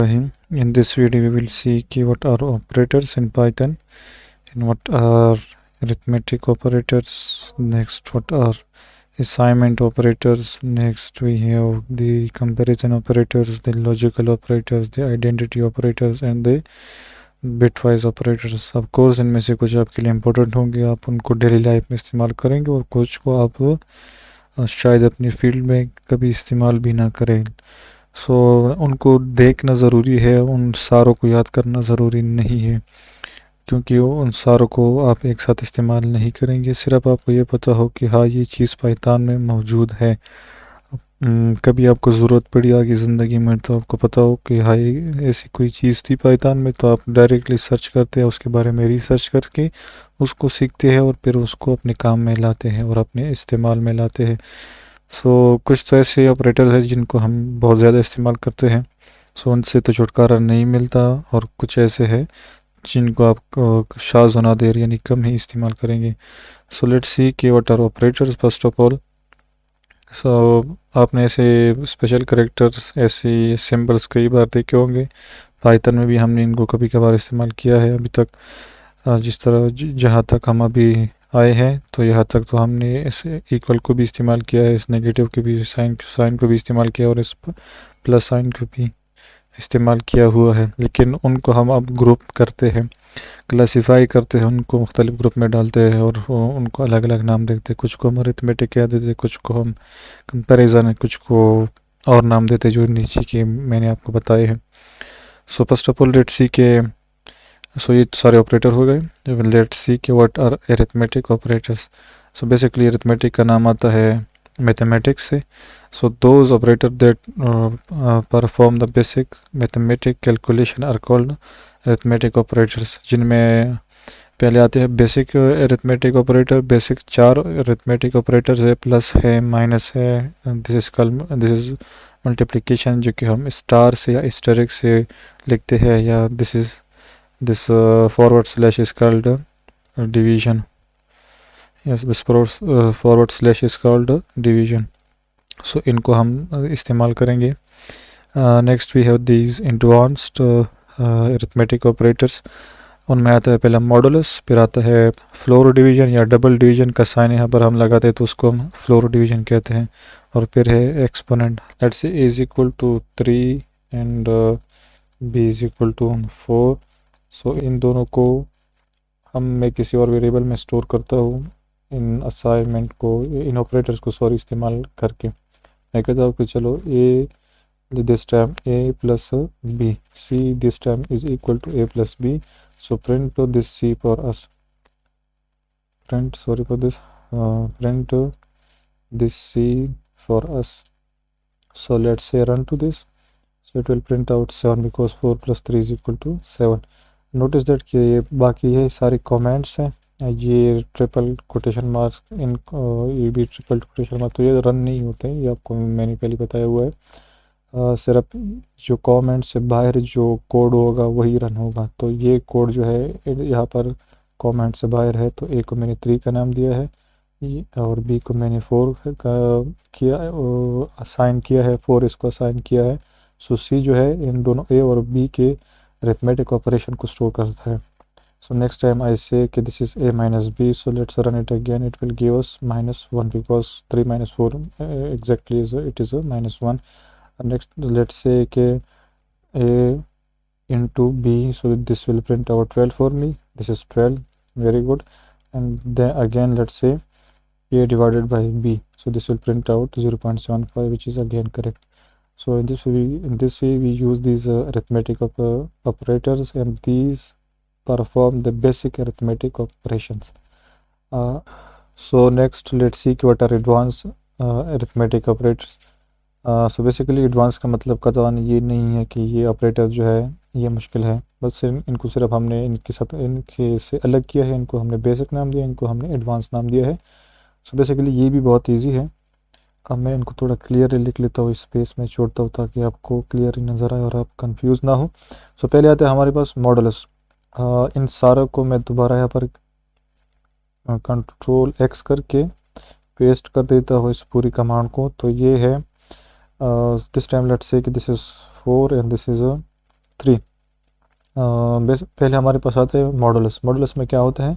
In this video we will see what are operators in Python and what are arithmetic operators. Next, what are assignment operators. Next we have the comparison operators, the logical operators, the identity operators and the bitwise operators. Of course इनमें से कुछ आपके लिए important होंगे, आप उनको daily life में इस्तेमाल करेंगे और कुछ को आप शायद अपनी फील्ड में कभी इस्तेमाल भी ना करें। उनको देखना ज़रूरी है, उन सारों को याद करना ज़रूरी नहीं है, क्योंकि उन सारों को आप एक साथ इस्तेमाल नहीं करेंगे। सिर्फ आपको ये पता हो कि हाँ ये चीज़ पाइथन में मौजूद है। कभी आपको ज़रूरत पड़ी आगे ज़िंदगी में तो आपको पता हो कि हाँ ये ऐसी कोई चीज़ थी पाइथन में, तो आप डायरेक्टली सर्च करते हैं, उसके बारे में रिसर्च करके उसको सीखते हैं और फिर उसको अपने काम में लाते हैं और अपने इस्तेमाल में लाते हैं। कुछ तो ऐसे ऑपरेटर्स हैं जिनको हम बहुत ज़्यादा इस्तेमाल करते हैं, उनसे तो छुटकारा नहीं मिलता, और कुछ ऐसे हैं जिनको आप शाज़ व नादिर यानी कम ही इस्तेमाल करेंगे। लेट्स सी कि what are operators first of all. आपने ऐसे स्पेशल कैरेक्टर्स, ऐसे सिंबल्स कई बार देखे होंगे। पाइथन में भी हमने इनको कभी कभार इस्तेमाल किया है अभी तक। जिस तरह जहाँ तक हम अभी आए हैं तो यहाँ तक तो हमने इस इक्वल को भी इस्तेमाल किया है, इस नेगेटिव के भी साइन को भी इस्तेमाल किया और इस प्लस साइन को भी इस्तेमाल किया हुआ है। लेकिन उनको हम अब ग्रुप करते हैं, क्लासिफाई करते हैं, उनको मुख्तलिफ ग्रुप में डालते हैं और उनको अलग अलग नाम देते हैं। कुछ को हम अरिथमेटिक कह देते हैं, कुछ को हम कंपैरिजन है, कुछ को और नाम देते हैं जो नीचे के मैंने आपको बताए हैं। First of all let's see के ये सारे ऑपरेटर हो गए। लेट्स सी के what are arithmetic operators. Basically arithmetic का नाम आता है मैथमेटिक्स से। Those operator that perform the basic mathematic calculation are called arithmetic operators, जिनमें पहले आते हैं basic arithmetic operator. Basic 4 arithmetic operators है, प्लस है, माइनस है, दिस इज मल्टीप्लिकेशन जो कि हम स्टार से या एस्टेरिक से लिखते हैं, या this forward slash is called division. Yes, this forward slash is called division. इनको हम इस्तेमाल करेंगे। Next we have these advanced arithmetic operators. उनमें आता है पहला मॉडुलस, फिर आता है फ्लोर डिवीजन या डबल डिवीजन का साइन यहाँ पर हम लगाते हैं तो उसको हम फ्लोर डिवीजन कहते हैं, और फिर है exponent. Let's say a is equal to 3 and b is equal to 4। इन दोनों को मैं किसी और वेरिएबल में स्टोर करता हूँ, इन असाइनमेंट को, इन ऑपरेटर्स को इस्तेमाल करके। मैं कहता हूँ कि चलो a this time a plus b, c this time is equal to a plus b, so print this c for us, print this c for us. Let's say run to this, so it will print out 7 because 4 plus 3 is equal to 7। Notice that कि ये बाकी ये सारे comments हैं, ये triple quotation marks, इन ये भी triple quotation marks, तो ये रन नहीं होते हैं, ये आपको मैंने पहले बताया हुआ है। सिर्फ जो कमेंट से बाहर जो कोड होगा वही रन होगा। तो ये कोड जो है यहाँ पर कमेंट से बाहर है, तो ए को मैंने 3 का नाम दिया है और बी को मैंने 4 का किया असाइन किया है, 4 इसको असाइन किया है। सी जो है इन दोनों ए और बी के अरिथमेटिक ऑपरेशन को स्टोर करता है। Next time I say that this is a minus b, so let's run it again, it will give us -1 because 3 minus 4 exactly it is a -1। next let's say कि a into b, so this will print out 12 for me, this is 12, very good। and then again let's say a divided by b, so this will print out 0.75, which is again correct। in this way we use these arithmetic operators, and these perform the basic arithmetic operations। next let's see what are advanced arithmetic operators। Basically advance का मतलब का तो ये नहीं है कि ये operator जो है ये मुश्किल है, बस इनको सिर्फ हमने इनके से अलग किया है, इनको हमने बेसिक नाम दिया, इनको हमने एडवांस नाम दिया है। बेसिकली ये भी बहुत ईजी है। अब मैं इनको थोड़ा क्लियरली लिख लेता हूँ, स्पेस में छोड़ता हूँ ताकि आपको क्लियरली नज़र आए और आप कंफ्यूज ना हो। पहले आते हैं हमारे पास मॉडुलस। इन सारों को मैं दोबारा यहाँ पर कंट्रोल X करके पेस्ट कर देता हूँ इस पूरी कमांड को। तो ये है this time let's say that this is 4 and this is पहले हमारे पास आते हैं मॉडुलस। मॉडुलस में क्या होता है,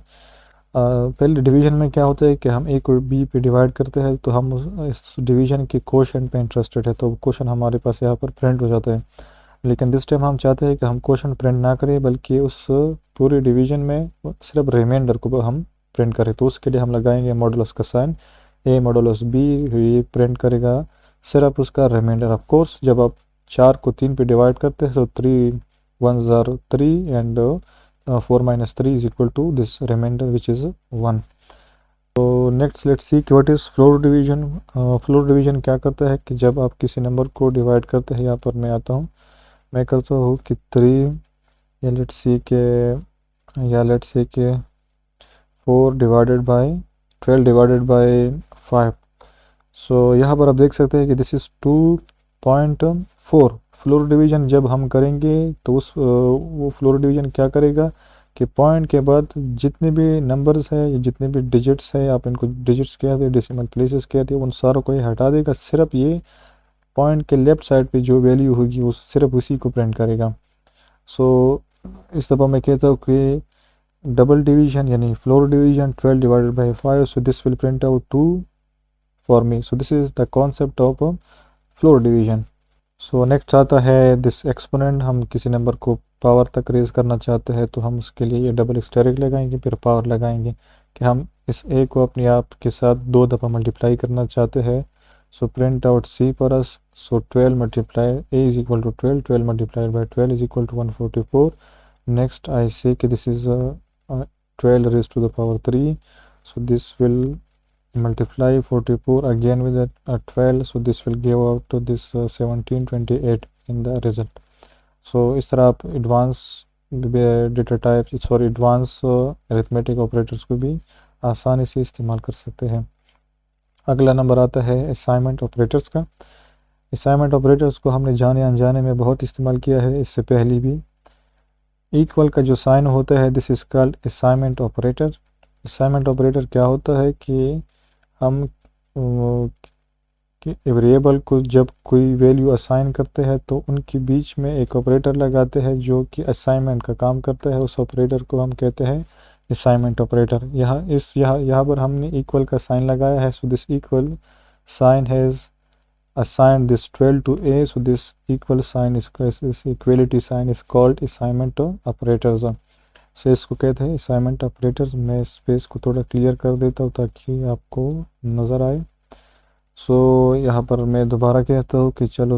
पहले डिवीजन में क्या होता है कि हम ए को बी पे डिवाइड करते हैं तो हम इस डिवीजन के क्वोशंट पे इंटरेस्टेड है, तो क्वोशंट हमारे पास यहाँ पर प्रिंट हो जाता है। लेकिन दिस टाइम हम चाहते हैं कि हम क्वोशंट प्रिंट ना करें, बल्कि उस पूरे डिवीजन में सिर्फ रिमाइंडर को हम प्रिंट करें। तो उसके लिए हम लगाएंगे मॉडुलस का साइन, ए मॉडुलस बी, ये प्रिंट करेगा सिर्फ उसका रिमाइंडर। ऑफ कोर्स जब आप 4 को 3 पे डिवाइड करते हैं तो 3 1s are 3 and 4 minus 3 is equal to this remainder which is 1. तो नेक्स्ट लेट्स सी कि what is floor division. Floor division क्या करता है कि जब आप किसी नंबर को डिवाइड करते हैं, यहाँ पर मैं आता हूँ, मैं करता हूँ कि 3 या लेट्स सी के 4 डिवाइडेड बाय 12 डिवाइडेड बाय 5। सो यहाँ पर आप देख सकते हैं कि दिस इज़ 2.4। फ्लोर डिवीजन जब हम करेंगे तो वो फ्लोर डिवीजन क्या करेगा कि पॉइंट के बाद जितने भी नंबर्स है या जितने भी डिजिट्स है, आप इनको डिजिट्स कहते हैं, डेसिमल प्लेसेस कहते हैं, उन सारों को ये हटा देगा। सिर्फ ये पॉइंट के लेफ्ट साइड पे जो वैल्यू होगी वो सिर्फ उसी को प्रिंट करेगा। सो इस दफ़ा मैं कहता हूँ कि डबल डिवीजन यानी floor division 12 divided by 5, so this will print out 2 for me. So this is the concept of floor division. So next आता है दिस एक्सपोनेंट। हम किसी नंबर को पावर तक रेज करना चाहते हैं तो हम उसके लिए ये डबल एक्सटेरिक लगाएंगे, फिर पावर लगाएंगे कि हम इस ए को अपने आप के साथ 2 दफ़ा मल्टीप्लाई करना चाहते हैं। सो प्रिंट आउट सी पर us. So 12 multiply a is equal to 12, 12 multiplied by 12 is equal to 144। Next I say that this is 12 raise to the power 3। So this will multiply 44 again with a 12, so this will give out to this 1728 in the result. So इस तरह आप advance data type advance arithmetic operators को भी आसानी से इस्तेमाल कर सकते हैं। अगला नंबर आता है असाइनमेंट ऑपरेटर्स का। असाइनमेंट ऑपरेटर्स को हमने जाने अनजाने में बहुत इस्तेमाल किया है, इससे पहले भी। इक्वल का जो साइन होता है this is called assignment operator. Assignment operator क्या होता है कि हम वेरिएबल को जब कोई वैल्यू असाइन करते हैं तो उनके बीच में एक ऑपरेटर लगाते हैं जो कि असाइनमेंट का काम करता है। उस ऑपरेटर को हम कहते हैं असाइनमेंट ऑपरेटर। यहाँ पर हमने इक्वल का साइन लगाया है। So this equal sign has assigned this 12 to a. So this equal sign is equality sign is called assignment operators. So इसको कहते हैं असाइनमेंट ऑपरेटर्स। मैं स्पेस को थोड़ा क्लियर कर देता हूँ ताकि आपको नज़र आए। सो यहाँ पर मैं दोबारा कहता हूँ कि चलो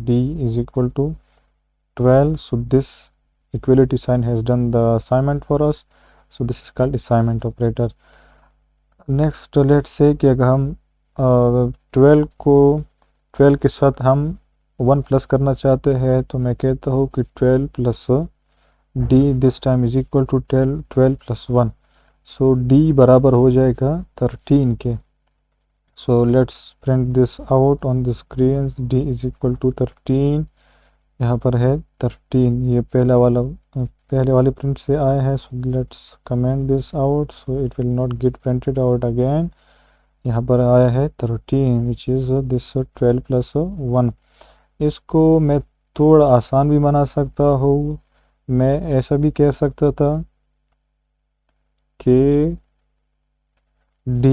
d is equal to 12। So this equality sign has done the assignment for us. So this is called assignment operator. Next let's say कि अगर हम 12 के साथ हम 1 प्लस करना चाहते हैं तो मैं कहता हूँ कि 12 plus d this time is equal to 12 plus 1। So d बराबर हो जाएगा 13 के। So let's print this out on the screen. d is equal to 13, यहाँ पर है 13, ये पहले वाले प्रिंट से आया है। So let's comment this out so it will not gate printed out again. यहाँ पर आया है 13 विच इज़ दिस 12 प्लस 1। इसको मैं थोड़ा आसान भी बना सकता हूँ। मैं ऐसा भी कह सकता था कि d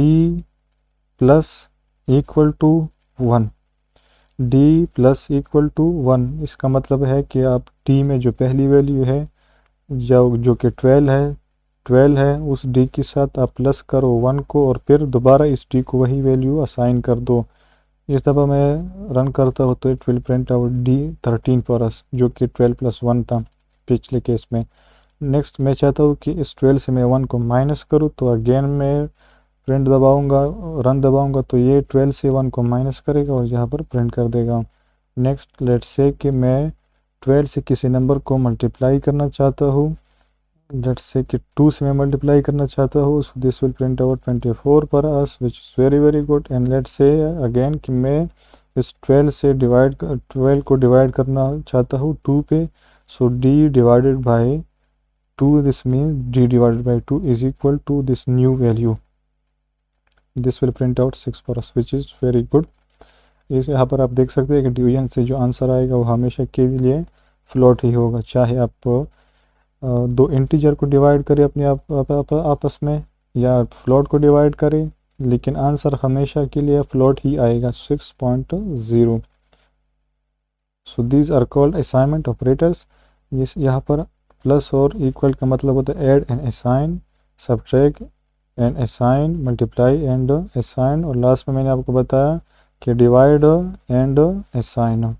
plus equal to 1, d plus equal to 1। इसका मतलब है कि आप d में जो पहली वैल्यू है जो कि 12 है उस d के साथ आप प्लस करो 1 को और फिर दोबारा इस d को वही वैल्यू असाइन कर दो। इस दफ़ा मैं रन करता हूँ तो it will print out d 13 for us, जो कि 12 प्लस 1 था पिछले केस में। नेक्स्ट मैं चाहता हूँ कि इस 12 से मैं 1 को माइनस करूँ, तो अगेन मैं प्रिंट दबाऊँगा, रन दबाऊँगा तो ये 12 से 1 को माइनस करेगा और यहाँ पर प्रिंट कर देगा। नेक्स्ट लेट्स से कि मैं 12 से किसी नंबर को मल्टीप्लाई करना चाहता हूँ। लेट्स से कि 2 से मैं मल्टीप्लाई करना चाहता हूँ। So this will print out 24 पर us which is very good. And let's say again कि मैं इस 12 को डिवाइड करना चाहता हूँ 2 पे। So d divided by 2, this means d divided by 2 is equal to this new value. This will print out 6 पर us which is very good. इस यहाँ पर आप देख सकते हैं कि डिवीजन से जो आंसर आएगा वो हमेशा के लिए फ्लोट ही होगा, चाहे आप दो इंटीजर को डिवाइड करें अपने आपस में या फ्लोट को डिवाइड करें, लेकिन आंसर हमेशा के लिए फ्लोट ही आएगा 6.0। So these are called assignment operators. यहाँ पर प्लस और इक्वल का मतलब होता है add and assign, subtract and assign, multiply and assign, और लास्ट में मैंने आपको बताया कि divide and assign,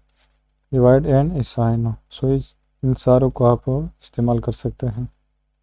divide and assign. So इन सारों को आप इस्तेमाल कर सकते हैं।